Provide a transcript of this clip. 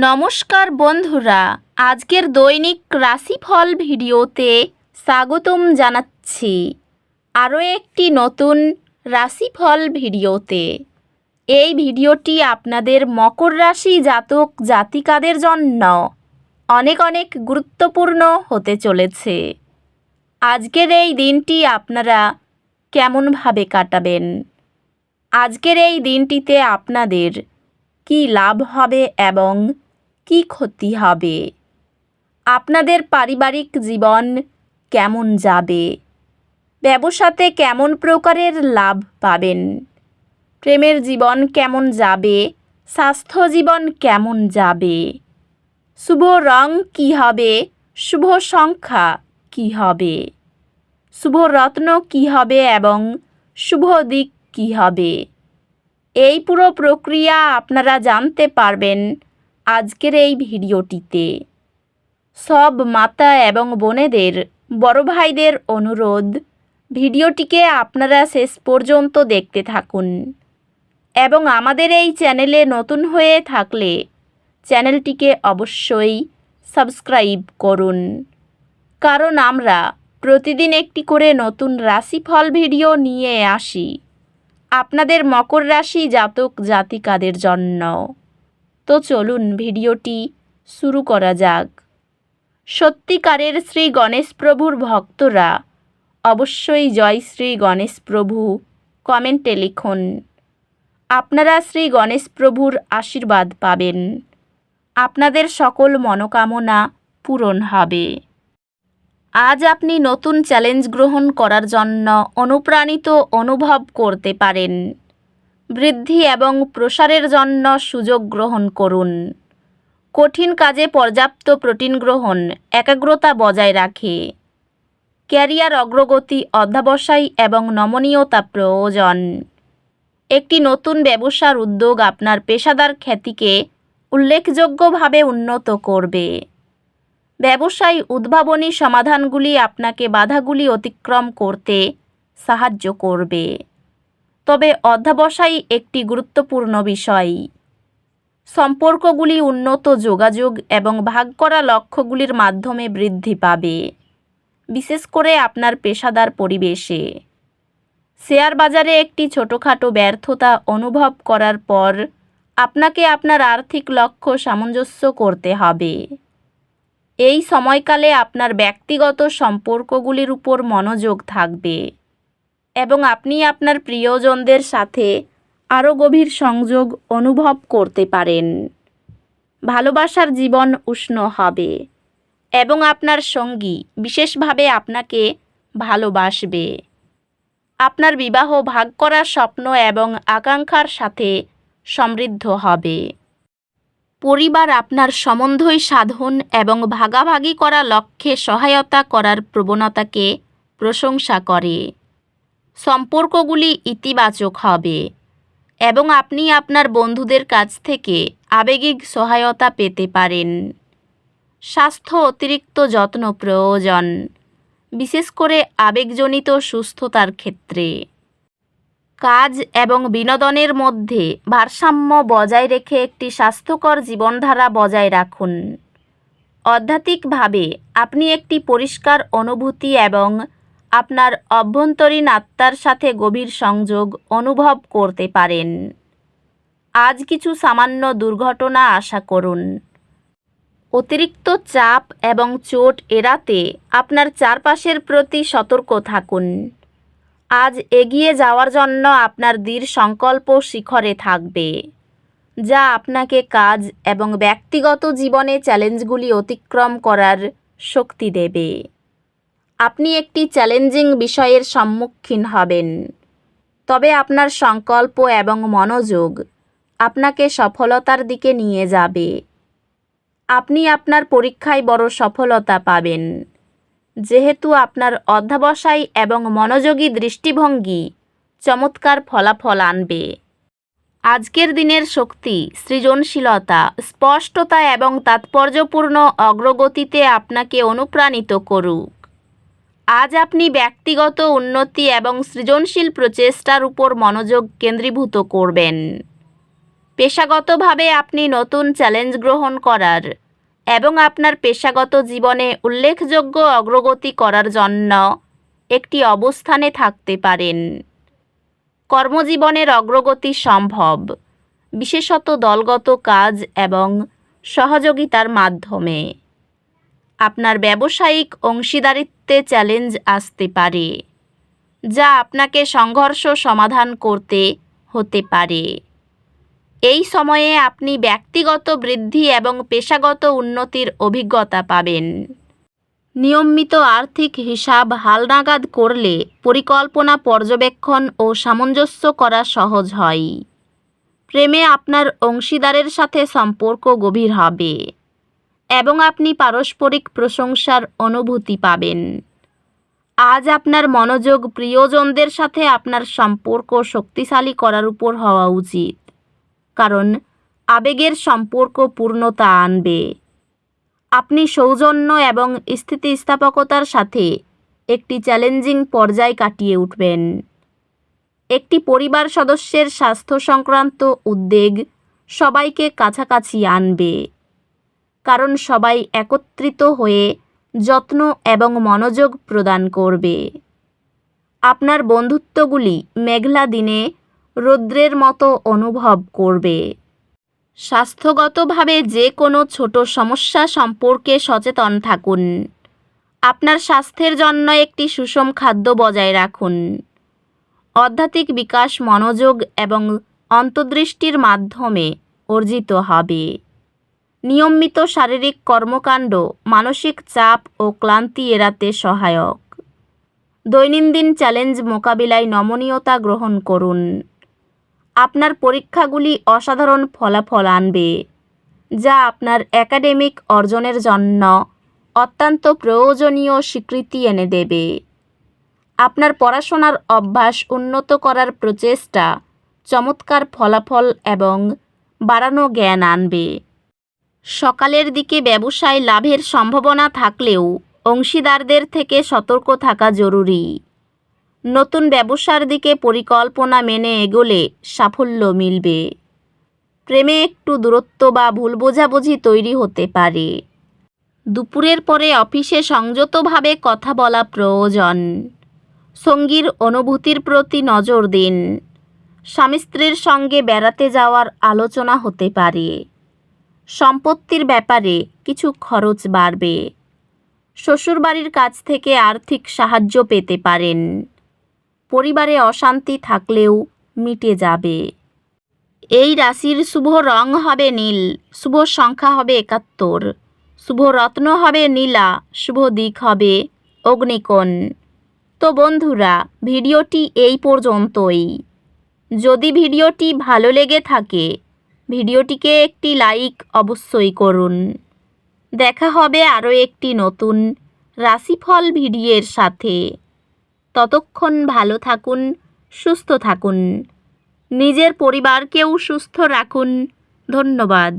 নমস্কার বন্ধুরা, আজকের দৈনিক রাশিফল ভিডিওতে স্বাগতম জানাচ্ছি আরও একটি নতুন রাশিফল ভিডিওতে। এই ভিডিওটি আপনাদের মকর রাশি জাতক জাতিকাদের জন্য অনেক অনেক গুরুত্বপূর্ণ হতে চলেছে। আজকের এই দিনটি আপনারা কেমনভাবে কাটাবেন? আজকের এই দিনটিতে আপনাদের কি লাভ হবে এবং কি ক্ষতি হবে? আপনাদের পারিবারিক জীবন কেমন যাবে? ব্যবসাতে কেমন প্রকারের লাভ পাবেন? প্রেমের জীবন কেমন যাবে? স্বাস্থ্য জীবন কেমন যাবে? শুভ রং কি হবে? শুভ সংখ্যা কি হবে? শুভ রত্ন কি হবে এবং শুভ দিক কি হবে? এই পুরো প্রক্রিয়া আপনারা জানতে পারবেন আজকের এই ভিডিওটিতে। সব মাতা এবং বোনেদের, বড় ভাইদের অনুরোধ, ভিডিওটিকে আপনারা শেষ পর্যন্ত দেখতে থাকুন এবং আমাদের এই চ্যানেলে নতুন হয়ে থাকলে চ্যানেলটিকে অবশ্যই সাবস্ক্রাইব করুন, কারণ আমরা প্রতিদিন একটি করে নতুন রাশিফল ভিডিও নিয়ে আসি আপনাদের মকর রাশি জাতক জাতিকাদের জন্য। তো চলুন ভিডিওটি শুরু করা যাক। সত্যিকারের শ্রী গণেশ প্রভুর ভক্তরা অবশ্যই জয় শ্রী গণেশ প্রভু কমেন্টে লিখুন। আপনারা শ্রী গণেশ প্রভুর আশীর্বাদ পাবেন, আপনাদের সকল মনোকামনা পূরণ হবে। আজ আপনি নতুন চ্যালেঞ্জ গ্রহণ করার জন্য অনুপ্রাণিত অনুভব করতে পারেন। বৃদ্ধি এবং প্রসারের জন্য সুযোগ গ্রহণ করুন। কঠিন কাজে পর্যাপ্ত প্রোটিন গ্রহণ একাগ্রতা বজায় রাখে। ক্যারিয়ার অগ্রগতি, অধ্যবসায় এবং নমনীয়তা প্রয়োজন। একটি নতুন ব্যবসার উদ্যোগ আপনার পেশাদার খ্যাতিকে উল্লেখযোগ্যভাবে উন্নত করবে। ব্যবসায় উদ্ভাবনী সমাধানগুলি আপনাকে বাধাগুলি অতিক্রম করতে সাহায্য করবে। তবে অধ্যবসায় একটি গুরুত্বপূর্ণ বিষয়। সম্পর্কগুলি উন্নত যোগাযোগ এবং ভাগ করা লক্ষ্যগুলির মাধ্যমে বৃদ্ধি পাবে, বিশেষ করে আপনার পেশাদার পরিবেশে। শেয়ার বাজারে একটি ছোটোখাটো ব্যর্থতা অনুভব করার পর আপনাকে আপনার আর্থিক লক্ষ্য সামঞ্জস্য করতে হবে। এই সময়কালে আপনার ব্যক্তিগত সম্পর্কগুলির উপর মনোযোগ থাকবে এবং আপনি আপনার প্রিয়জনদের সাথে আরও গভীর সংযোগ অনুভব করতে পারেন। ভালোবাসার জীবন উষ্ণ হবে এবং আপনার সঙ্গী বিশেষভাবে আপনাকে ভালোবাসবে। আপনার বিবাহ ভাগ করার স্বপ্ন এবং আকাঙ্ক্ষার সাথে সমৃদ্ধ হবে। পরিবার আপনার সম্বন্ধই সাধন এবং ভাগাভাগি করা লক্ষ্যে সহায়তা করার প্রবণতাকে প্রশংসা করে। সম্পর্কগুলি ইতিবাচক হবে এবং আপনি আপনার বন্ধুদের কাছ থেকে আবেগিক সহায়তা পেতে পারেন। স্বাস্থ্য অতিরিক্ত যত্ন প্রয়োজন, বিশেষ করে আবেগজনিত সুস্থতার ক্ষেত্রে। কাজ এবং বিনোদনের মধ্যে ভারসাম্য বজায় রেখে একটি স্বাস্থ্যকর জীবনধারা বজায় রাখুন। আধ্যাত্মিকভাবে আপনি একটি পরিষ্কার অনুভূতি এবং আপনার অভ্যন্তরীণ আত্মার সাথে গভীর সংযোগ অনুভব করতে পারেন। আজ কিছু সামান্য দুর্ঘটনা আশা করুন। অতিরিক্ত চাপ এবং চোট এড়াতে আপনার চারপাশের প্রতি সতর্ক থাকুন। আজ এগিয়ে যাওয়ার জন্য আপনার দৃঢ় সংকল্প শিখরে থাকবে, যা আপনাকে কাজ এবং ব্যক্তিগত জীবনে চ্যালেঞ্জগুলি অতিক্রম করার শক্তি দেবে। আপনি একটি চ্যালেঞ্জিং বিষয়ের সম্মুখীন হবেন, তবে আপনার সংকল্প এবং মনোযোগ আপনাকে সফলতার দিকে নিয়ে যাবে। আপনি আপনার পরীক্ষায় বড় সফলতা পাবেন, যেহেতু আপনার অধ্যবসায় এবং মনোযোগী দৃষ্টিভঙ্গি চমৎকার ফলাফল আনবে। আজকের দিনের শক্তি, সৃজনশীলতা, স্পষ্টতা এবং তাৎপর্যপূর্ণ অগ্রগতিতে আপনাকে অনুপ্রাণিত করুক। আজ আপনি ব্যক্তিগত উন্নতি এবং সৃজনশীল প্রচেষ্টার উপর মনোযোগ কেন্দ্রীভূত করবেন। পেশাগতভাবে আপনি নতুন চ্যালেঞ্জ গ্রহণ করার এবং আপনার পেশাগত জীবনে উল্লেখযোগ্য অগ্রগতি করার জন্য একটি অবস্থানে থাকতে পারেন। কর্মজীবনের অগ্রগতি সম্ভব, বিশেষত দলগত কাজ এবং সহযোগিতার মাধ্যমে। আপনার ব্যবসায়িক অংশীদারিত্বে চ্যালেঞ্জ আসতে পারে, যা আপনাকে সংঘর্ষ সমাধান করতে হতে পারে। এই সময়ে আপনি ব্যক্তিগত বৃদ্ধি এবং পেশাগত উন্নতির অভিজ্ঞতা পাবেন। নিয়মিত আর্থিক হিসাব হালনাগাদ করলে পরিকল্পনা, পর্যবেক্ষণ ও সামঞ্জস্য করা সহজ হয়। প্রেমে আপনার অংশীদারের সাথে সম্পর্ক গভীর হবে এবং আপনি পারস্পরিক প্রশংসার অনুভূতি পাবেন। আজ আপনার মনোযোগ প্রিয়জনদের সাথে আপনার সম্পর্ক শক্তিশালী করার উপর হওয়া উচিত, কারণ আবেগের সম্পর্ক পূর্ণতা আনবে। আপনি সৌজন্য এবং স্থিতিস্থাপকতার সাথে একটি চ্যালেঞ্জিং পর্যায় কাটিয়ে উঠবেন। একটি পরিবার সদস্যের স্বাস্থ্য সংক্রান্ত উদ্বেগ সবাইকে কাছাকাছি আনবে, কারণ সবাই একত্রিত হয়ে যত্ন এবং মনোযোগ প্রদান করবে। আপনার বন্ধুত্বগুলি মেঘলা দিনে রৌদ্রের মতো অনুভব করবে। স্বাস্থ্যগতভাবে যে কোনো ছোট সমস্যা সম্পর্কে সচেতন থাকুন। আপনার স্বাস্থ্যের জন্য একটি সুষম খাদ্য বজায় রাখুন। আধ্যাত্মিক বিকাশ মনোযোগ এবং অন্তর্দৃষ্টির মাধ্যমে অর্জিত হবে। নিয়মিত শারীরিক কর্মকাণ্ড মানসিক চাপ ও ক্লান্তি এড়াতে সহায়ক। দৈনন্দিন চ্যালেঞ্জ মোকাবিলায় নমনীয়তা গ্রহণ করুন। আপনার পরীক্ষাগুলি অসাধারণ ফলাফল আনবে, যা আপনার একাডেমিক অর্জনের জন্য অত্যন্ত প্রয়োজনীয় স্বীকৃতি এনে দেবে। আপনার পড়াশোনার অভ্যাস উন্নত করার প্রচেষ্টা চমৎকার ফলাফল এবং বাড়ানো জ্ঞান আনবে। সকালের দিকে ব্যবসায় লাভের সম্ভাবনা থাকলেও অংশীদারদের থেকে সতর্ক থাকা জরুরি। নতুন ব্যবসার দিকে পরিকল্পনা মেনে এগোলে সাফল্য মিলবে। প্রেমে একটু দূরত্ব বা ভুল বোঝাবুঝি তৈরি হতে পারে। দুপুরের পরে অফিসে সংযতভাবে কথা বলা প্রয়োজন। সঙ্গীর অনুভূতির প্রতি নজর দিন। স্বামী স্ত্রীর সঙ্গে বেড়াতে যাওয়ার আলোচনা হতে পারে। সম্পত্তির ব্যাপারে কিছু খরচ বাড়বে। শ্বশুরবাড়ির কাছ থেকে আর্থিক সাহায্য পেতে পারেন। পরিবারে অশান্তি থাকলেও মিটে যাবে। এই রাশির শুভ রং হবে নীল, শুভ সংখ্যা হবে ৭১, শুভ রত্ন হবে নীলা, শুভ দিক হবে অগ্নিকোণ। তো বন্ধুরা, ভিডিওটি এই পর্যন্তই। যদি ভিডিওটি ভালো লেগে থাকে ভিডিওটিকে একটি লাইক অবশ্যই করুন। দেখা হবে আরও একটি নতুন রাশিফল ভিডিওর সাথে। ততক্ষণ ভালো থাকুন, সুস্থ থাকুন, নিজের পরিবারকেও সুস্থ রাখুন। ধন্যবাদ।